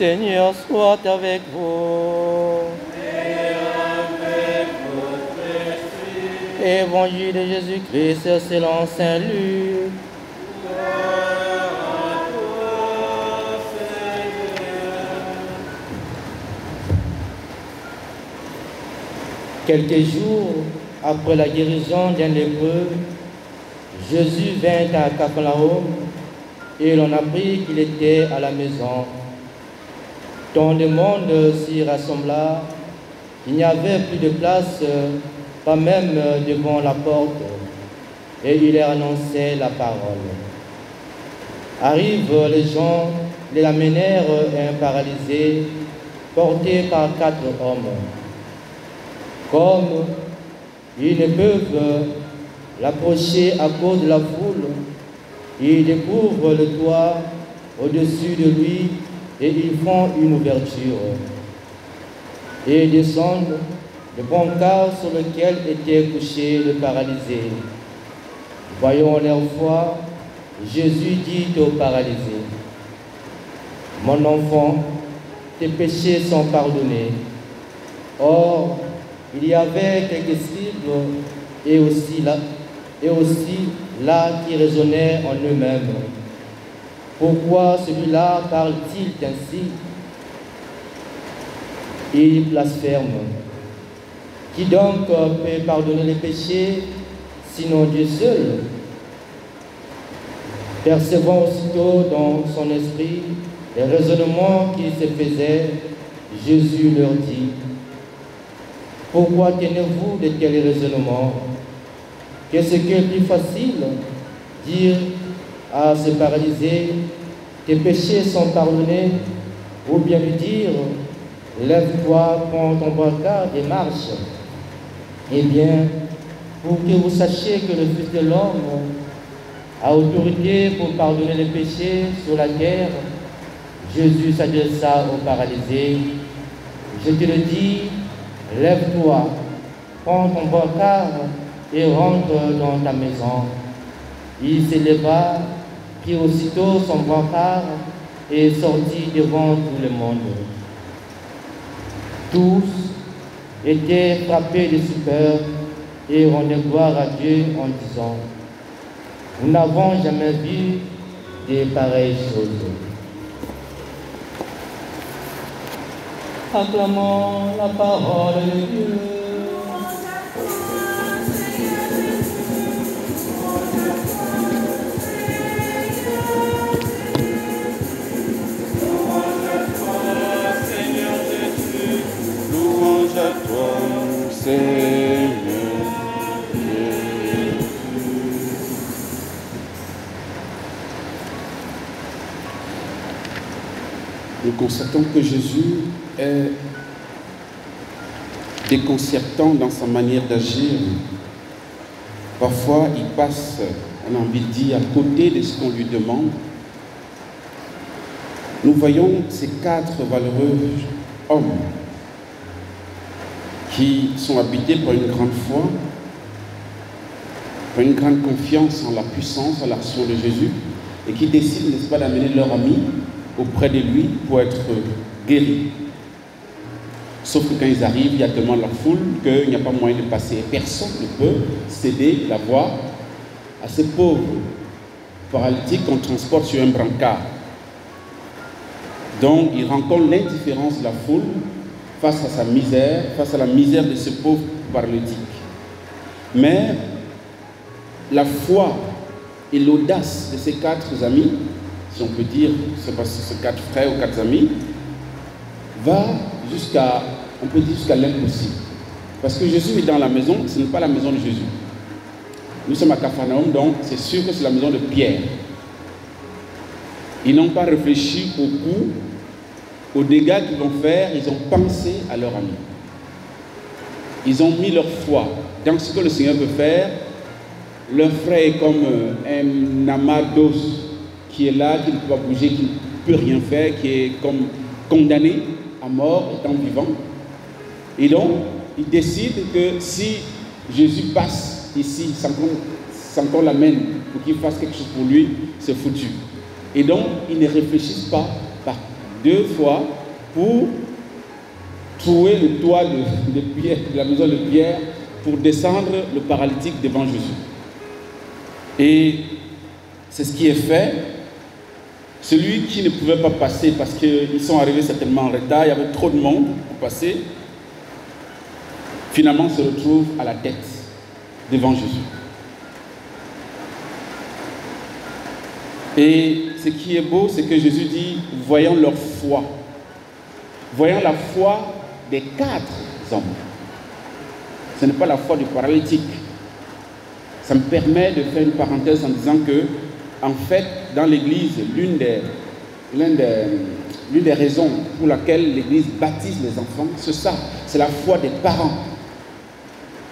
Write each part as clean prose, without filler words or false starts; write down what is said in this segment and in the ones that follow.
Seigneur soit avec vous. Et avec votre esprit. Évangile de Jésus-Christ selon Saint Luc. Gloire à toi, Seigneur. Quelques jours après la guérison d'un lépreux, Jésus vint à Capharnaüm et l'on apprit qu'il était à la maison. Tant de monde s'y rassembla, il n'y avait plus de place, pas même devant la porte, et il leur annonçait la parole. Arrivent les gens, les l'amenèrent un paralysé, porté par 4 hommes. Comme ils ne peuvent l'approcher à cause de la foule, ils découvrent le toit au-dessus de lui et ils font une ouverture. Et descendent le brancard sur lequel était couché le paralysé. Voyant leur foi, Jésus dit au paralysé: mon enfant, tes péchés sont pardonnés. Or, il y avait quelques scribes et aussi là qui raisonnaient en eux-mêmes. Pourquoi celui-là parle-t-il ainsi? Il blasphème. Qui donc peut pardonner les péchés, sinon Dieu seul? Percevant aussitôt dans son esprit les raisonnements qui se faisaient, Jésus leur dit: pourquoi tenez-vous de tels raisonnements? Qu'est-ce qui est plus facile? Dire à ce paralysé: tes péchés sont pardonnés, ou bien lui dire: lève-toi, prends ton brancard et marche. Eh bien, pour que vous sachiez que le Fils de l'homme a autorité pour pardonner les péchés sur la terre, Jésus s'adressa au paralysé: je te le dis, lève-toi, prends ton brancard et rentre dans ta maison. Il s'éleva, prit aussitôt son brancard et sortit devant tout le monde. Tous étaient frappés de stupeur et rendaient gloire à Dieu en disant: nous n'avons jamais vu de pareilles choses. Acclamons la parole de Dieu. Louange à toi, Seigneur Jésus. Nous constatons que Jésus est déconcertant dans sa manière d'agir. Parfois, il passe, on a envie de dire, à côté de ce qu'on lui demande. Nous voyons ces 4 valeureux hommes qui sont habités par une grande foi, par une grande confiance en la puissance, en l'action de Jésus, et qui décident, n'est-ce pas, d'amener leur ami auprès de lui pour être guéris. Sauf que quand ils arrivent, il y a tellement la foule qu'il n'y a pas moyen de passer. Personne ne peut céder la voie à ces pauvres paralytiques qu'on transporte sur un brancard. Donc, il rencontre l'indifférence de la foule face à sa misère, face à la misère de ce pauvre paralytique. Mais la foi et l'audace de ces 4 amis, si on peut dire, c'est pas si c'est 4 frères ou 4 amis, va jusqu'à, on peut dire jusqu'à l'impossible. Parce que Jésus est dans la maison, ce n'est pas la maison de Jésus. Nous sommes à Capharnaüm, donc c'est sûr que c'est la maison de Pierre. Ils n'ont pas réfléchi au coup, aux dégâts qu'ils vont faire, ils ont pensé à leur ami. Ils ont mis leur foi dans ce que le Seigneur veut faire. Leur frère est comme un amas d'os qui est là, qui ne peut pas bouger, qui ne peut rien faire, qui est comme condamné à mort étant vivant. Et donc, ils décident que si Jésus passe ici sans qu'on l'amène pour qu'il fasse quelque chose pour lui, c'est foutu. Et donc, ils ne réfléchissent pas. Par 2 fois, pour trouer le toit de Pierre, de la maison de Pierre, pour descendre le paralytique devant Jésus. Et c'est ce qui est fait. Celui qui ne pouvait pas passer parce qu'ils sont arrivés certainement en retard, il y avait trop de monde pour passer, finalement se retrouve à la tête devant Jésus. Et ce qui est beau, c'est que Jésus dit, voyant leur foi, voyant la foi des 4 hommes. Ce n'est pas la foi du paralytique. Ça me permet de faire une parenthèse en disant que, en fait, dans l'Église, l'une des raisons pour laquelle l'Église baptise les enfants, c'est ça, c'est la foi des parents.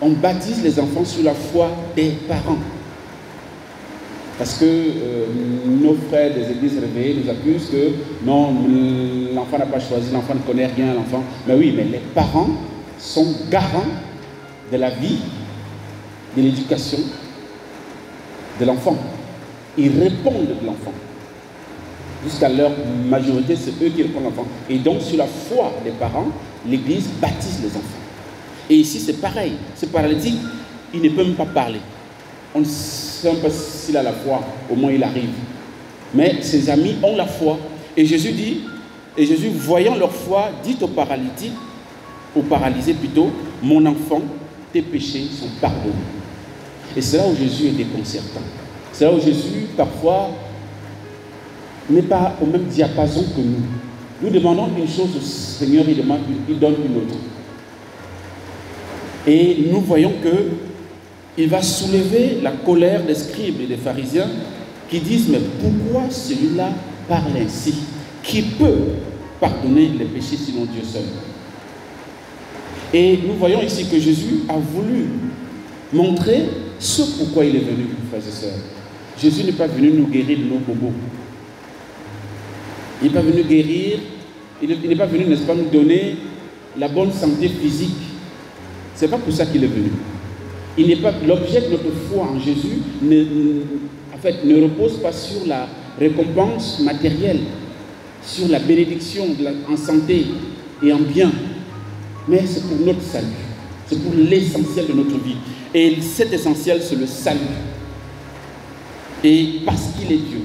On baptise les enfants sur la foi des parents. Parce que nos frères des églises réveillées nous accusent que non, l'enfant n'a pas choisi, l'enfant ne connaît rien, l'enfant. Mais oui, mais les parents sont garants de la vie, de l'éducation de l'enfant. Ils répondent de l'enfant. Jusqu'à leur majorité, c'est eux qui répondent l'enfant. Et donc, sur la foi des parents, l'Église baptise les enfants. Et ici, c'est pareil. Ce paralytique, il ne peut même pas parler. On ne sait pas s'il a la foi, au moins il arrive. Mais ses amis ont la foi. Et Jésus dit, et Jésus, voyant leur foi, dit aux paralytiques, aux paralysés plutôt, mon enfant, tes péchés sont pardonnés. Et c'est là où Jésus est déconcertant. C'est là où Jésus, parfois, n'est pas au même diapason que nous. Nous demandons une chose au Seigneur, il donne une autre. Et nous voyons que il va soulever la colère des scribes et des pharisiens qui disent, mais pourquoi celui-là parle ainsi? Qui peut pardonner les péchés sinon Dieu seul? Et nous voyons ici que Jésus a voulu montrer ce pourquoi il est venu, frères et sœurs. Jésus n'est pas venu nous guérir de nos bobos. Il n'est pas venu guérir, il n'est pas venu, n'est-ce pas, nous donner la bonne santé physique. Ce n'est pas pour ça qu'il est venu. Il n'est pas l'objet de notre foi en Jésus ne repose pas sur la récompense matérielle, sur la bénédiction en santé et en bien, mais c'est pour notre salut, c'est pour l'essentiel de notre vie. Et cet essentiel, c'est le salut. Et parce qu'il est Dieu,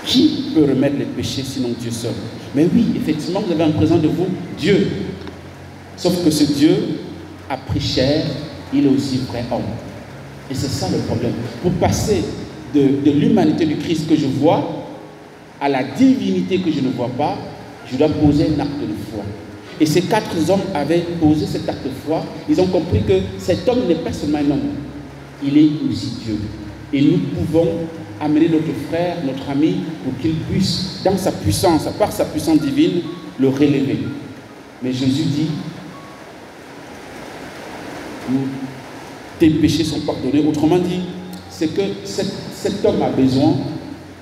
qui peut remettre les péchés sinon Dieu seul? Mais oui, effectivement, vous avez en présence de vous Dieu. Sauf que ce Dieu a pris chair, il est aussi vrai homme. Et c'est ça le problème. Pour passer de l'humanité du Christ que je vois à la divinité que je ne vois pas, je dois poser un acte de foi. Et ces 4 hommes avaient posé cet acte de foi. Ils ont compris que cet homme n'est pas seulement un homme, il est aussi Dieu. Et nous pouvons amener notre frère, notre ami, pour qu'il puisse, dans sa puissance, par sa puissance divine, le relever. Mais Jésus dit, tes péchés sont pardonnés. Autrement dit, c'est que cet homme a besoin,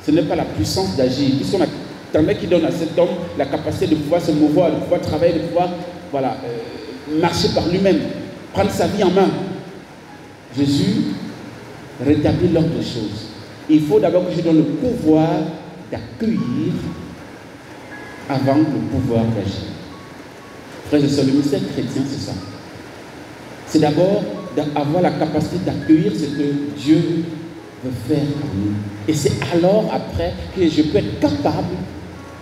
ce n'est pas la puissance d'agir. Puisqu'on attendait qu'il donne à cet homme la capacité de pouvoir se mouvoir, de pouvoir travailler, de pouvoir marcher par lui-même, prendre sa vie en main. Jésus rétablit l'ordre des choses. Il faut d'abord que je donne le pouvoir d'accueillir avant le pouvoir d'agir. Frères et sœurs, le mystère chrétien, c'est ça. C'est d'abord d'avoir la capacité d'accueillir ce que Dieu veut faire en nous. Et c'est alors, après, que je peux être capable,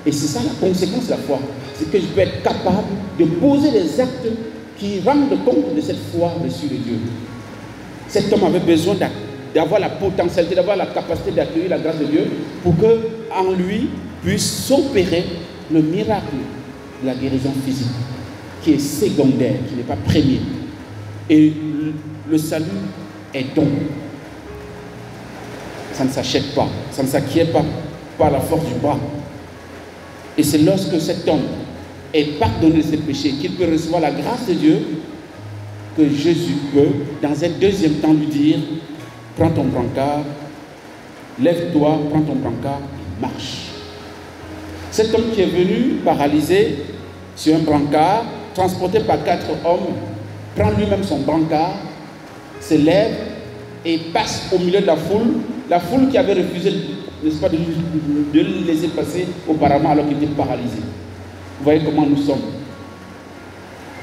et c'est ça la conséquence de la foi, c'est que je peux être capable de poser les actes qui rendent compte de cette foi reçue de Dieu. Cet homme avait besoin d'avoir la potentialité, d'avoir la capacité d'accueillir la grâce de Dieu pour qu'en lui puisse s'opérer le miracle de la guérison physique, qui est secondaire, qui n'est pas premier. Et le salut est don. Ça ne s'achète pas, ça ne s'acquiert pas par la force du bras. Et c'est lorsque cet homme est pardonné de ses péchés, qu'il peut recevoir la grâce de Dieu, que Jésus peut, dans un deuxième temps, lui dire, prends ton brancard, lève-toi, prends ton brancard et marche. Cet homme qui est venu paralysé sur un brancard, transporté par 4 hommes, prend lui-même son brancard, se lève et passe au milieu de la foule qui avait refusé n'est-ce pas, de le laisser passer auparavant alors qu'il était paralysé. Vous voyez comment nous sommes.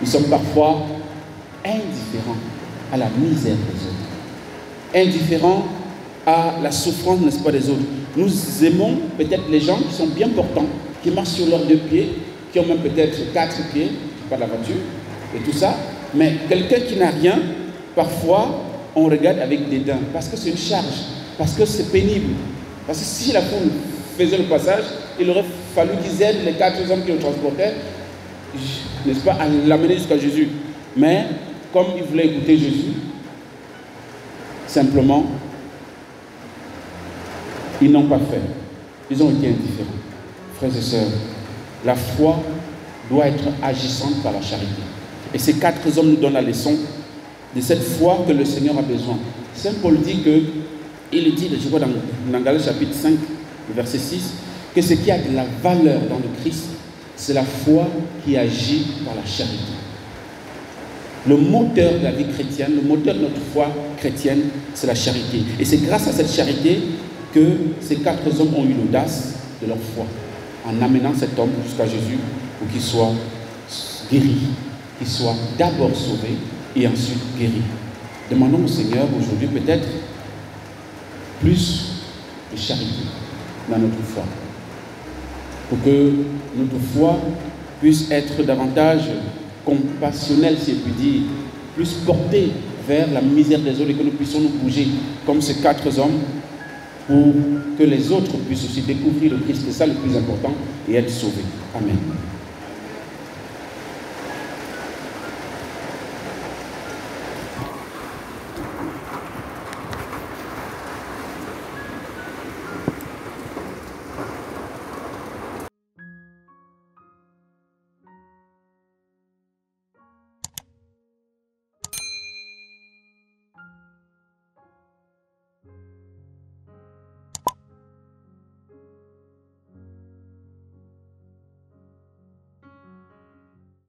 Nous sommes parfois indifférents à la misère des autres, indifférents à la souffrance, n'est-ce pas, des autres. Nous aimons peut-être les gens qui sont bien portants, qui marchent sur leurs 2 pieds, qui ont même peut-être 4 pieds, pas de la voiture, et tout ça. Mais quelqu'un qui n'a rien, parfois, on regarde avec dédain, parce que c'est une charge, parce que c'est pénible. Parce que si la foule faisait le passage, il aurait fallu qu'ils aident les 4 hommes qui le transportaient, n'est-ce pas, à l'amener jusqu'à Jésus. Mais, comme ils voulaient écouter Jésus, simplement, ils n'ont pas fait. Ils ont été indifférents. Frères et sœurs, la foi doit être agissante par la charité. Et ces 4 hommes nous donnent la leçon de cette foi que le Seigneur a besoin. Saint Paul dit que, il dit, je crois dans Galates chapitre 5, verset 6, que ce qui a de la valeur dans le Christ, c'est la foi qui agit par la charité. Le moteur de la vie chrétienne, le moteur de notre foi chrétienne, c'est la charité. Et c'est grâce à cette charité que ces 4 hommes ont eu l'audace de leur foi, en amenant cet homme jusqu'à Jésus pour qu'il soit guéri, qu'il soit d'abord sauvé et ensuite guéri. Demandons au Seigneur aujourd'hui peut-être plus de charité dans notre foi, pour que notre foi puisse être davantage compassionnelle, si je puis dire, plus portée vers la misère des autres et que nous puissions nous bouger comme ces 4 hommes pour que les autres puissent aussi découvrir le Christ. C'est ça le plus important et être sauvés. Amen.